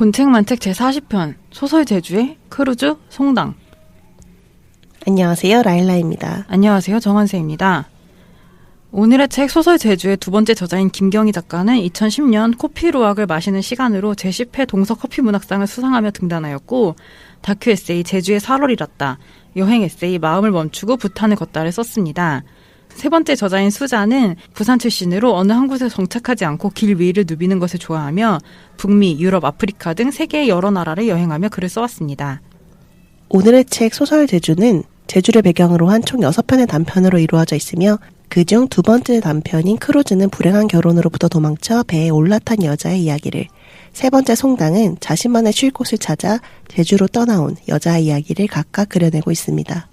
본책만책 제40편 소설 제주의 크루즈 송당. 안녕하세요. 라일라입니다. 안녕하세요. 정한세입니다. 오늘의 책 소설 제주의 두 번째 저자인 김경희 작가는 2010년 코피루악을 마시는 시간으로 제10회 동서 커피문학상을 수상하며 등단하였고, 다큐 에세이 제주의 4월이랐다, 여행 에세이 마음을 멈추고 부탄을 걷다를 썼습니다. 세 번째 저자인 수자는 부산 출신으로 어느 한 곳에 정착하지 않고 길 위를 누비는 것을 좋아하며 북미, 유럽, 아프리카 등 세계의 여러 나라를 여행하며 글을 써왔습니다. 오늘의 책 소설 제주는 제주를 배경으로 한 총 6편의 단편으로 이루어져 있으며 그중 두 번째 단편인 크루즈는 불행한 결혼으로부터 도망쳐 배에 올라탄 여자의 이야기를, 세 번째 송당은 자신만의 쉴 곳을 찾아 제주로 떠나온 여자의 이야기를 각각 그려내고 있습니다.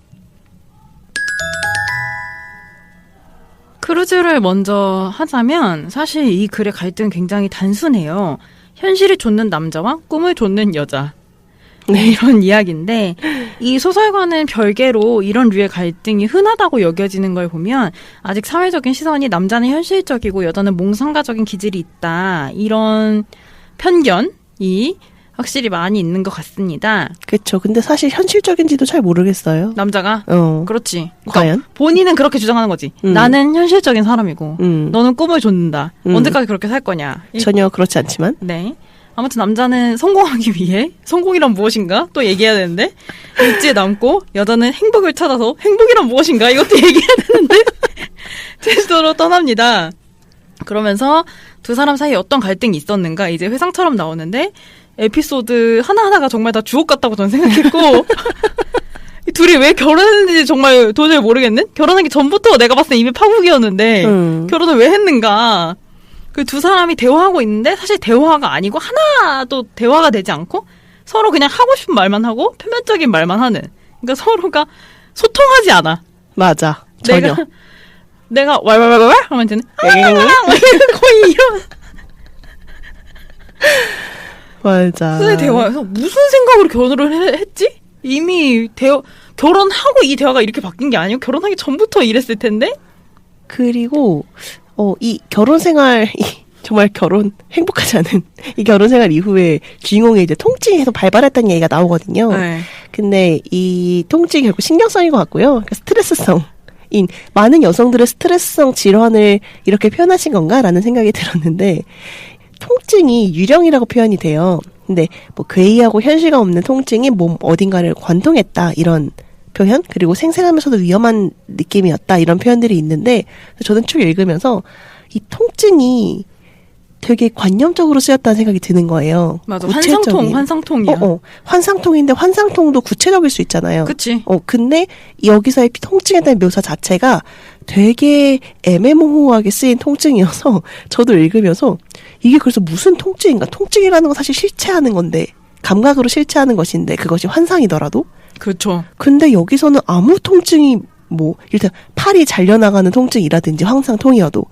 크루즈를 먼저 하자면 사실 이 글의 갈등은 굉장히 단순해요. 현실을 좇는 남자와 꿈을 좇는 여자. 이런 이야기인데, 이 소설과는 별개로 이런 류의 갈등이 흔하다고 여겨지는 걸 보면 아직 사회적인 시선이 남자는 현실적이고 여자는 몽상가적인 기질이 있다, 이런 편견이 확실히 많이 있는 것 같습니다. 그렇죠. 근데 사실 현실적인지도 잘 모르겠어요. 남자가? 그렇지. 그러니까 과연? 본인은 그렇게 주장하는 거지. 나는 현실적인 사람이고 너는 꿈을 좇는다. 언제까지 그렇게 살 거냐. 전혀 그렇지 않지만. 네. 아무튼 남자는 성공하기 위해 성공이란 무엇인가 또 얘기해야 되는데, 일지에 남고 여자는 행복을 찾아서 행복이란 무엇인가 이것도 얘기해야 되는데 제주도로 떠납니다. 그러면서 두 사람 사이에 어떤 갈등이 있었는가 이제 회상처럼 나오는데, 에피소드 하나하나가 정말 다 주옥 같다고 저는 생각했고 둘이 왜 결혼했는지 정말 도저히 모르겠는? 결혼하기 전부터 내가 봤을 때 이미 파국이었는데 결혼을 왜 했는가. 그 두 사람이 대화하고 있는데 사실 대화가 아니고 하나도 대화가 되지 않고 서로 그냥 하고 싶은 말만 하고 표면적인 말만 하는, 그러니까 서로가 소통하지 않아. 맞아. 전혀. 내가 왈왈왈왈 하면 쟤는 거의 이런. 맞아. 그 대화에서 무슨 생각으로 결혼을 했지? 이미 결혼하고 이 대화가 이렇게 바뀐 게 아니고 결혼하기 전부터 이랬을 텐데? 그리고 이 결혼 생활, 정말 행복하지 않은 이 결혼 생활 이후에 주인공이 이제 통증이 계속 발발했다는 얘기가 나오거든요. 네. 근데 이 통증이 결국 신경성인 것 같고요. 그러니까 스트레스성. 많은 여성들의 스트레스성 질환을 이렇게 표현하신 건가라는 생각이 들었는데, 통증이 유령이라고 표현이 돼요. 근데 뭐 괴이하고 현실감 없는 통증이 몸 어딘가를 관통했다, 이런 표현, 그리고 생생하면서도 위험한 느낌이었다, 이런 표현들이 있는데, 저는 쭉 읽으면서 이 통증이 되게 관념적으로 쓰였다는 생각이 드는 거예요. 맞아. 구체적인. 환상통이야. 환상통인데 환상통도 구체적일 수 있잖아요. 그치. 근데 여기서의 통증에 대한 묘사 자체가 되게 애매모호하게 쓰인 통증이어서 저도 읽으면서 이게 그래서 무슨 통증인가? 통증이라는 건 사실 실체하는 건데, 감각으로 실체하는 것인데 그것이 환상이더라도. 그렇죠. 근데 여기서는 아무 통증이 일단 팔이 잘려나가는 통증이라든지 황상통이어도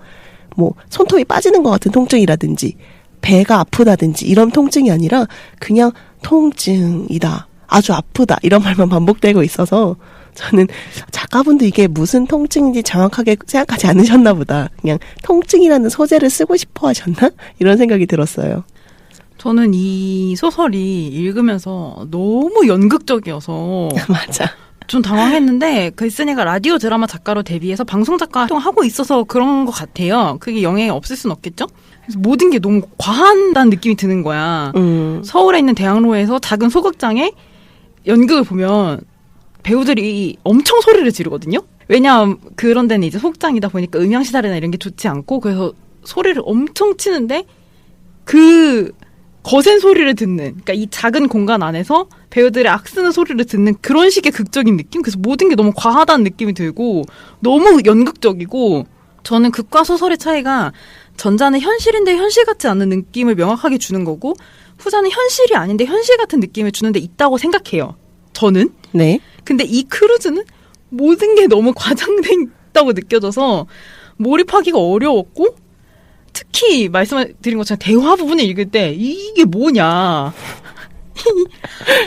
손톱이 빠지는 것 같은 통증이라든지 배가 아프다든지 이런 통증이 아니라 그냥 통증이다, 아주 아프다, 이런 말만 반복되고 있어서 저는 작가분도 이게 무슨 통증인지 정확하게 생각하지 않으셨나 보다, 그냥 통증이라는 소재를 쓰고 싶어 하셨나? 이런 생각이 들었어요. 저는 이 소설이 읽으면서 너무 연극적이어서 맞아. 좀 당황했는데, 글쓴이가 라디오 드라마 작가로 데뷔해서 방송 작가 활동하고 있어서 그런 것 같아요. 그게 영향이 없을 순 없겠죠? 그래서 모든 게 너무 과한다는 느낌이 드는 거야. 서울에 있는 대학로에서 작은 소극장에 연극을 보면 배우들이 엄청 소리를 지르거든요? 왜냐하면 그런 데는 이제 소극장이다 보니까 음향시설이나 이런 게 좋지 않고, 그래서 소리를 엄청 치는데 그 거센 소리를 듣는, 그러니까 이 작은 공간 안에서 배우들의 악쓰는 소리를 듣는 그런 식의 극적인 느낌? 그래서 모든 게 너무 과하다는 느낌이 들고 너무 연극적이고, 저는 극과 소설의 차이가 전자는 현실인데 현실 같지 않은 느낌을 명확하게 주는 거고, 후자는 현실이 아닌데 현실 같은 느낌을 주는 데 있다고 생각해요. 저는. 네. 근데 이 크루즈는 모든 게 너무 과장됐다고 느껴져서 몰입하기가 어려웠고, 특히 말씀드린 것처럼 대화 부분을 읽을 때 이게 뭐냐,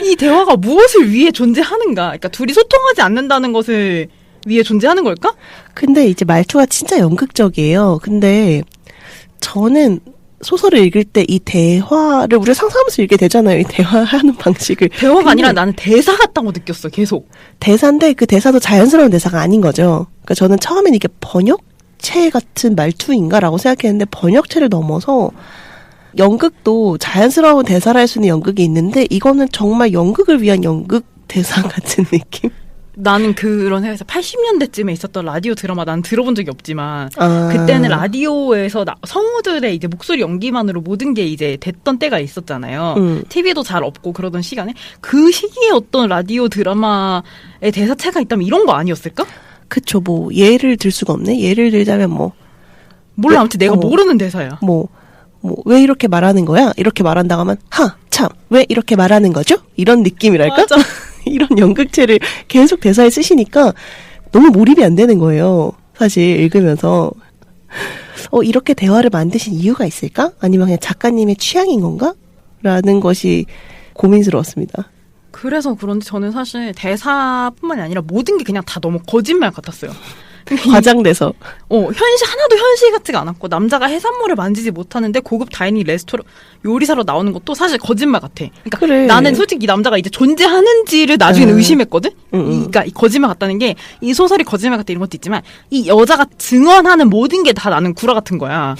이 대화가 무엇을 위해 존재하는가, 그러니까 둘이 소통하지 않는다는 것을 위해 존재하는 걸까? 근데 이제 말투가 진짜 연극적이에요. 근데 저는 소설을 읽을 때 이 대화를 우리가 상상하면서 읽게 되잖아요. 이 대화하는 방식을. 대화가 아니라 나는 대사 같다고 느꼈어. 계속. 대사인데 그 대사도 자연스러운 대사가 아닌 거죠. 그러니까 저는 처음엔 이게 번역체 같은 말투인가라고 생각했는데 번역체를 넘어서 연극도 자연스러운 대사를 할 수 있는 연극이 있는데 이거는 정말 연극을 위한 연극 대사 같은 느낌? 나는 그런 생각에서 80년대쯤에 있었던 라디오 드라마 난 들어본 적이 없지만 그때는 라디오에서 성우들의 이제 목소리 연기만으로 모든 게 이제 됐던 때가 있었잖아요. TV도 잘 없고 그러던 시간에 그 시기에 어떤 라디오 드라마의 대사체가 있다면 이런 거 아니었을까? 그쵸. 뭐 예를 들 수가 없네. 예를 들자면 몰라. 아무튼 내가 모르는 대사야. 왜 이렇게 말하는 거야? 이렇게 말한다고 하면 참 왜 이렇게 말하는 거죠? 이런 느낌이랄까? 맞아. 이런 연극체를 계속 대사에 쓰시니까 너무 몰입이 안 되는 거예요. 사실 읽으면서 이렇게 대화를 만드신 이유가 있을까? 아니면 그냥 작가님의 취향인 건가? 라는 것이 고민스러웠습니다. 그래서 그런지 저는 사실 대사뿐만이 아니라 모든 게 그냥 다 너무 거짓말 같았어요. 과장돼서. 하나도 현실 같지가 않았고, 남자가 해산물을 만지지 못하는데 고급 다이닝 레스토랑 요리사로 나오는 것도 사실 거짓말 같아. 그러니까 그래. 나는 솔직히 이 남자가 이제 존재하는지를 나중에 의심했거든? 그러니까 이 거짓말 같다는 게, 이 소설이 거짓말 같다 이런 것도 있지만, 이 여자가 증언하는 모든 게 다 나는 구라 같은 거야.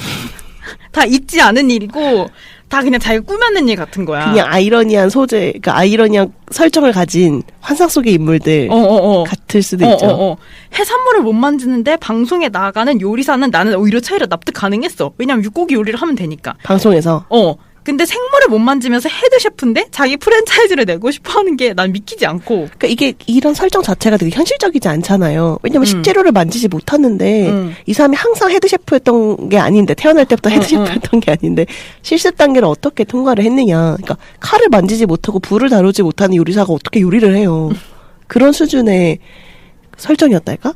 다 있지 않은 일이고, 다 그냥 자기가 꾸며낸 일 같은 거야. 그냥 아이러니한 소재, 그러니까 아이러니한 설정을 가진 환상 속의 인물들 같을 수도 있죠. 해산물을 못 만지는데 방송에 나가는 요리사는 나는 오히려 차이를 납득 가능했어. 왜냐면 육고기 요리를 하면 되니까. 방송에서. 근데 생물을 못 만지면서 헤드 셰프인데 자기 프랜차이즈를 내고 싶어 하는 게 난 믿기지 않고. 그러니까 이게 이런 설정 자체가 되게 현실적이지 않잖아요. 왜냐면 식재료를 만지지 못하는데 이 사람이 항상 헤드 셰프였던 게 아닌데, 태어날 때부터 헤드 셰프였던 게 아닌데 실습 단계를 어떻게 통과를 했느냐. 그러니까 칼을 만지지 못하고 불을 다루지 못하는 요리사가 어떻게 요리를 해요. 그런 수준의 설정이었달까?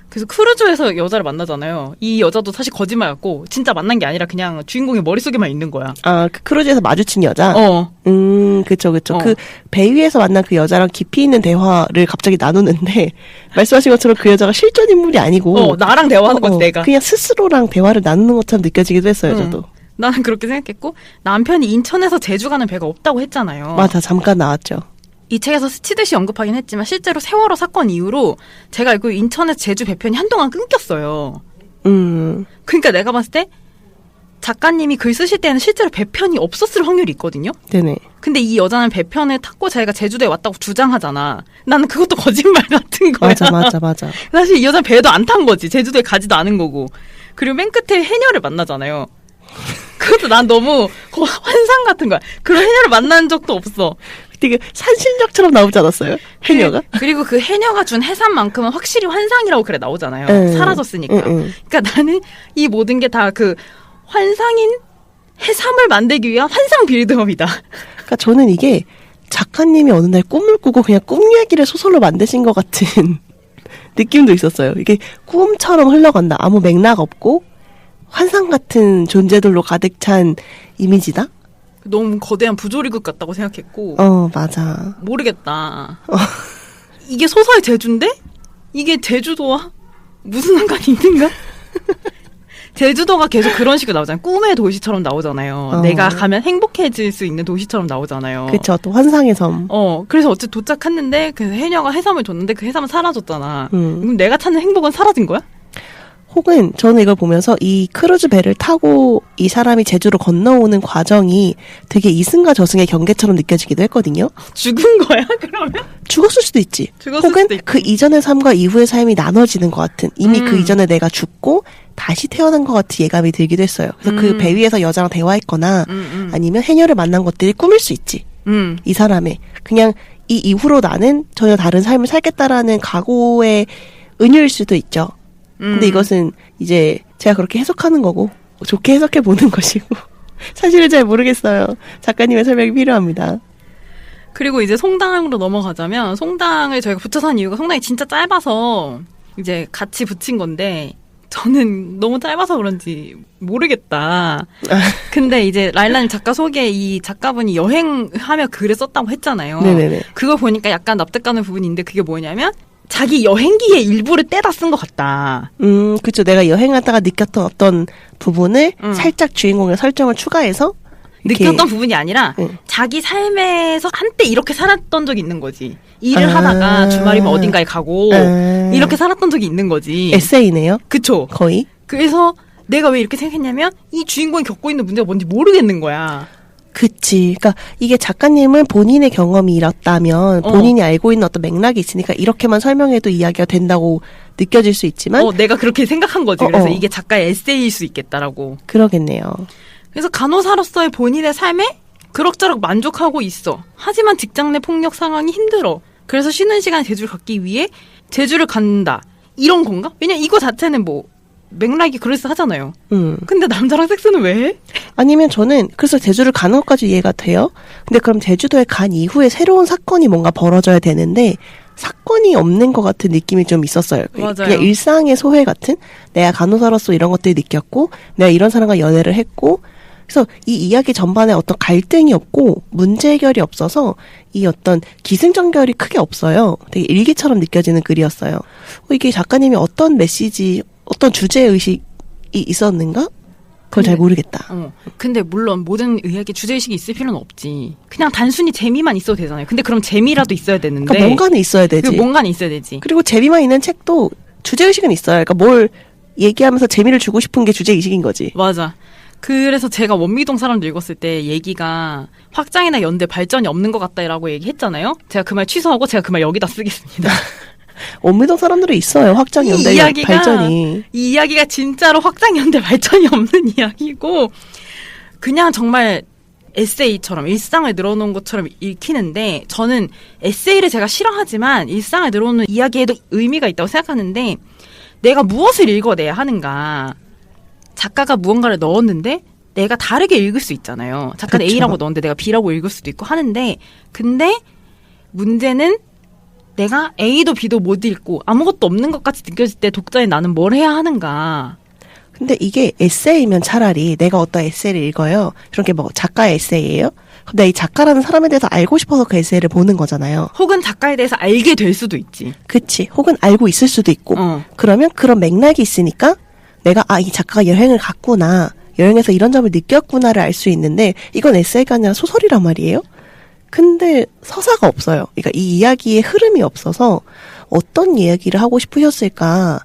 그래서 크루즈에서 여자를 만나잖아요. 이 여자도 사실 거짓말이었고 진짜 만난 게 아니라 그냥 주인공의 머릿속에만 있는 거야. 그 크루즈에서 마주친 여자? 그쵸. 그 배 위에서 만난 그 여자랑 깊이 있는 대화를 갑자기 나누는데 말씀하신 것처럼 그 여자가 실존 인물이 아니고 나랑 대화하는 거지 내가. 그냥 스스로랑 대화를 나누는 것처럼 느껴지기도 했어요. 저도. 나는 그렇게 생각했고, 남편이 인천에서 제주 가는 배가 없다고 했잖아요. 맞아, 잠깐 나왔죠. 이 책에서 스치듯이 언급하긴 했지만 실제로 세월호 사건 이후로 제가 알고 인천에서 제주 배편이 한동안 끊겼어요. 그러니까 내가 봤을 때 작가님이 글 쓰실 때는 실제로 배편이 없었을 확률이 있거든요. 네네. 근데 이 여자는 배편을 탔고 자기가 제주도에 왔다고 주장하잖아. 나는 그것도 거짓말 같은 거야. 맞아. 사실 이 여자는 배도 안 탄 거지. 제주도에 가지도 않은 거고. 그리고 맨 끝에 해녀를 만나잖아요. 그것도 난 너무 환상 같은 거야. 그런 해녀를 만난 적도 없어. 되게 산신작처럼 나오지 않았어요? 해녀가? 그리고 그 해녀가 준 해산만큼은 확실히 환상이라고 그래 나오잖아요. 사라졌으니까. 그러니까 나는 이 모든 게 다 그 환상인 해삼을 만들기 위한 환상 빌드업이다. 그러니까 저는 이게 작가님이 어느 날 꿈을 꾸고 그냥 꿈 얘기를 소설로 만드신 것 같은 느낌도 있었어요. 이게 꿈처럼 흘러간다. 아무 맥락 없고 환상 같은 존재들로 가득 찬 이미지다? 너무 거대한 부조리극 같다고 생각했고. 맞아. 모르겠다. 이게 소설의 제주인데? 이게 제주도와 무슨 상관이 있는가? 제주도가 계속 그런 식으로 나오잖아요. 꿈의 도시처럼 나오잖아요. 내가 가면 행복해질 수 있는 도시처럼 나오잖아요. 그쵸. 또 환상의 섬. 그래서 어쨌든 도착했는데 그 해녀가 해삼을 줬는데 그 해삼은 사라졌잖아. 그럼 내가 찾는 행복은 사라진 거야? 혹은 저는 이걸 보면서 이 크루즈 배를 타고 이 사람이 제주로 건너오는 과정이 되게 이승과 저승의 경계처럼 느껴지기도 했거든요. 죽은 거야 그러면? 죽었을 수도 있지. 혹은 그 이전의 삶과 이후의 삶이 나눠지는 것 같은, 이미 그 이전에 내가 죽고 다시 태어난 것 같은 예감이 들기도 했어요. 그래서 그 배 위에서 여자랑 대화했거나 아니면 해녀를 만난 것들이 꿈일 수 있지. 이 사람의 그냥 이 이후로 나는 전혀 다른 삶을 살겠다라는 각오의 은유일 수도 있죠. 근데 이것은 이제 제가 그렇게 해석하는 거고 좋게 해석해 보는 것이고 사실은 잘 모르겠어요. 작가님의 설명이 필요합니다. 그리고 이제 송당으로 넘어가자면, 송당을 저희가 붙여서 한 이유가 송당이 진짜 짧아서 이제 같이 붙인 건데 저는 너무 짧아서 그런지 모르겠다. 근데 이제 라일라님 작가 속에 이 작가분이 여행하며 글을 썼다고 했잖아요. 네네네. 그거 보니까 약간 납득가는 부분인데 그게 뭐냐면 자기 여행기의 일부를 떼다 쓴 것 같다. 그쵸. 내가 여행하다가 느꼈던 어떤 부분을 살짝 주인공의 설정을 추가해서 느꼈던 부분이 아니라 자기 삶에서 한때 이렇게 살았던 적이 있는 거지. 일을 하다가 주말이면 어딘가에 가고 이렇게 살았던 적이 있는 거지. 에세이네요. 그쵸. 거의. 그래서 내가 왜 이렇게 생각했냐면 이 주인공이 겪고 있는 문제가 뭔지 모르겠는 거야. 그치. 그러니까 이게 작가님은 본인의 경험이 이렇다면 본인이 알고 있는 어떤 맥락이 있으니까 이렇게만 설명해도 이야기가 된다고 느껴질 수 있지만 내가 그렇게 생각한 거지. 그래서 이게 작가의 에세이일 수 있겠다라고. 그러겠네요. 그래서 간호사로서의 본인의 삶에 그럭저럭 만족하고 있어. 하지만 직장 내 폭력 상황이 힘들어. 그래서 쉬는 시간에 제주를 갖기 위해 제주를 간다. 이런 건가? 왜냐면 이거 자체는 뭐 맥락이 그럴싸하잖아요. 근데 남자랑 섹스는 왜 해? 아니면 저는 그래서 제주를 가는 것까지 이해가 돼요. 근데 그럼 제주도에 간 이후에 새로운 사건이 뭔가 벌어져야 되는데 사건이 없는 것 같은 느낌이 좀 있었어요. 맞아요. 그냥 일상의 소회 같은 내가 간호사로서 이런 것들을 느꼈고 내가 이런 사람과 연애를 했고 그래서 이 이야기 전반에 어떤 갈등이 없고 문제 해결이 없어서 이 어떤 기승전결이 크게 없어요. 되게 일기처럼 느껴지는 글이었어요. 이게 작가님이 어떤 메시지, 어떤 주제의식이 있었는가? 그걸 잘 모르겠다. 근데 물론 모든 이야기에 주제의식이 있을 필요는 없지. 그냥 단순히 재미만 있어도 되잖아요. 근데 그럼 재미라도 있어야 되는데. 그러니까 뭔가는 있어야 되지. 뭔가는 있어야 되지. 그리고 재미만 있는 책도 주제의식은 있어요. 그러니까 뭘 얘기하면서 재미를 주고 싶은 게 주제의식인 거지. 맞아. 그래서 제가 원미동 사람들 읽었을 때 얘기가 확장이나 연대 발전이 없는 것 같다라고 얘기했잖아요. 제가 그 말 취소하고 제가 그 말 여기다 쓰겠습니다. 원미동 사람들이 있어요. 확장, 연대, 발전이. 이 이야기가 진짜로 확장, 연대, 발전이 없는 이야기고 그냥 정말 에세이처럼 일상을 늘어놓은 것처럼 읽히는데 저는 에세이를 제가 싫어하지만 일상을 늘어놓는 이야기에도 의미가 있다고 생각하는데 내가 무엇을 읽어내야 하는가. 작가가 무언가를 넣었는데 내가 다르게 읽을 수 있잖아요. 작가는 그쵸. A라고 넣었는데 내가 B라고 읽을 수도 있고 하는데 근데 문제는 내가 A도 B도 못 읽고 아무것도 없는 것 같이 느껴질 때 독자인 나는 뭘 해야 하는가. 근데 이게 에세이면 차라리 내가 어떤 에세이를 읽어요. 그런 게 뭐 작가의 에세이예요? 근데 이 작가라는 사람에 대해서 알고 싶어서 그 에세이를 보는 거잖아요. 혹은 작가에 대해서 알게 될 수도 있지. 그치. 혹은 알고 있을 수도 있고. 그러면 그런 맥락이 있으니까 내가 이 작가가 여행을 갔구나. 여행에서 이런 점을 느꼈구나를 알 수 있는데 이건 에세이가 아니라 소설이란 말이에요. 근데 서사가 없어요. 그러니까 이 이야기의 흐름이 없어서 어떤 이야기를 하고 싶으셨을까.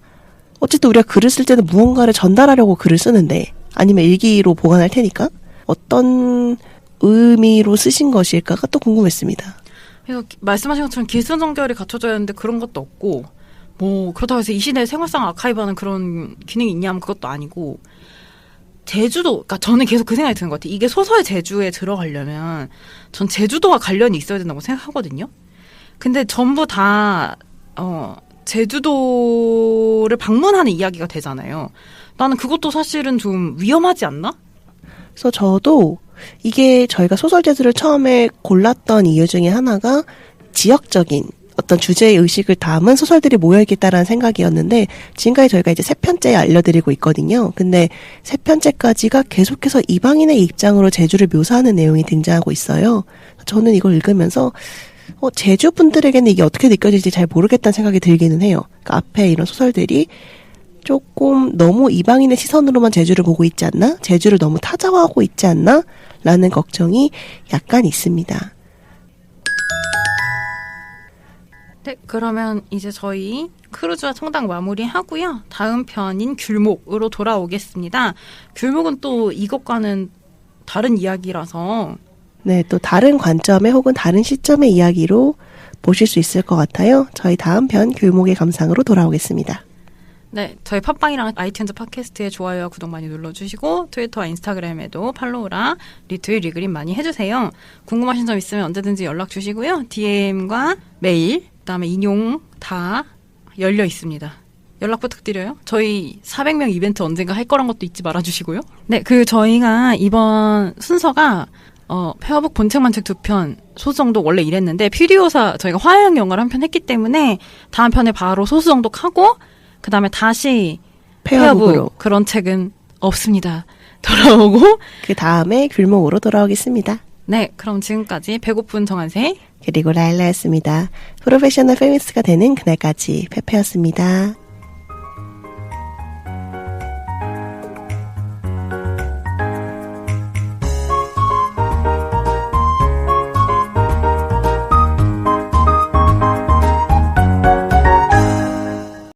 어쨌든 우리가 글을 쓸 때는 무언가를 전달하려고 글을 쓰는데 아니면 일기로 보관할 테니까 어떤 의미로 쓰신 것일까가 또 궁금했습니다. 그래서 말씀하신 것처럼 기승전결이 갖춰져야 하는데 그런 것도 없고 뭐 그렇다고 해서 이 시대에 생활상 아카이브하는 그런 기능이 있냐면 그것도 아니고 제주도, 그러니까 저는 계속 그 생각이 드는 것 같아요. 이게 소설 제주에 들어가려면 전 제주도와 관련이 있어야 된다고 생각하거든요. 근데 전부 다 제주도를 방문하는 이야기가 되잖아요. 나는 그것도 사실은 좀 위험하지 않나? 그래서 저도 이게 저희가 소설 제주를 처음에 골랐던 이유 중에 하나가 지역적인 어떤 주제의 의식을 담은 소설들이 모여있겠다라는 생각이었는데 지금까지 저희가 이제 3편째 알려드리고 있거든요. 근데 3편째까지가 계속해서 이방인의 입장으로 제주를 묘사하는 내용이 등장하고 있어요. 저는 이걸 읽으면서 제주 분들에게는 이게 어떻게 느껴질지 잘 모르겠다는 생각이 들기는 해요. 그러니까 앞에 이런 소설들이 조금 너무 이방인의 시선으로만 제주를 보고 있지 않나? 제주를 너무 타자화하고 있지 않나? 라는 걱정이 약간 있습니다. 네, 그러면 이제 저희 크루즈와 청당 마무리하고요. 다음 편인 귤목으로 돌아오겠습니다. 귤목은 또 이것과는 다른 이야기라서 네, 또 다른 관점의 혹은 다른 시점의 이야기로 보실 수 있을 것 같아요. 저희 다음 편 귤목의 감상으로 돌아오겠습니다. 네, 저희 팟빵이랑 아이튠즈 팟캐스트에 좋아요와 구독 많이 눌러주시고 트위터와 인스타그램에도 팔로우랑 리트윗, 리그림 많이 해주세요. 궁금하신 점 있으면 언제든지 연락 주시고요. DM과 메일, 그다음에 인용 다 열려 있습니다. 연락 부탁드려요. 저희 400명 이벤트 언젠가 할 거란 것도 잊지 말아주시고요. 네, 저희가 이번 순서가 페어북 본책만 책 2편 소수정독 원래 이랬는데 퓨리오사 저희가 화해형 영화를 한 편 했기 때문에 다음 편에 바로 소수정독하고 그 다음에 다시 페어북 그런 책은 없습니다. 돌아오고 그 다음에 귤목으로 돌아오겠습니다. 네, 그럼 지금까지 배고픈 정한세 그리고 라일라였습니다. 프로페셔널 페미니스트가 되는 그날까지 페페였습니다.